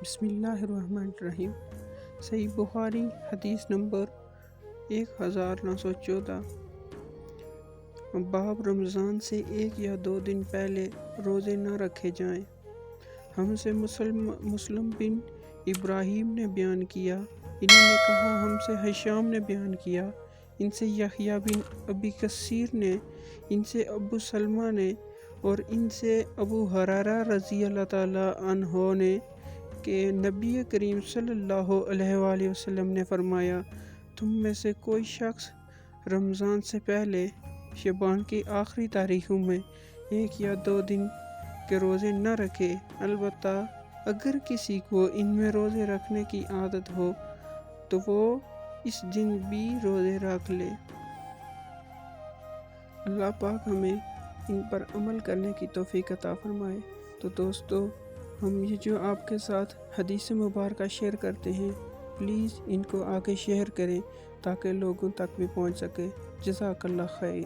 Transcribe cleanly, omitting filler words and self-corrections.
بسم اللہ الرحمن الرحیم۔ صحیح بخاری حدیث نمبر 1914۔ باب رمضان سے 1 یا 2 دن پہلے روزے نہ رکھے جائیں۔ ہم سے مسلم بن ابراہیم نے بیان کیا، انہوں نے کہا ہم سے ہشام نے بیان کیا، ان سے یحییٰ بن ابی کثیر نے، ان سے ابو سلمہ نے، اور ان سے ابو ہریرہ رضی اللہ تعالیٰ عنہ نے کہ نبی کریم صلی اللہ علیہ وآلہ وسلم نے فرمایا، تم میں سے کوئی شخص رمضان سے پہلے شعبان کی آخری تاریخوں میں 1 یا 2 دن کے روزے نہ رکھے، البتہ اگر کسی کو ان میں روزے رکھنے کی عادت ہو تو وہ اس دن بھی روزے رکھ لے۔ اللہ پاک ہمیں ان پر عمل کرنے کی توفیق عطا فرمائے۔ تو دوستو، ہم یہ جو آپ کے ساتھ حدیث مبارکہ شیئر کرتے ہیں، پلیز ان کو آگے شیئر کریں تاکہ لوگوں تک بھی پہنچ سکے۔ جزاک اللہ خیر۔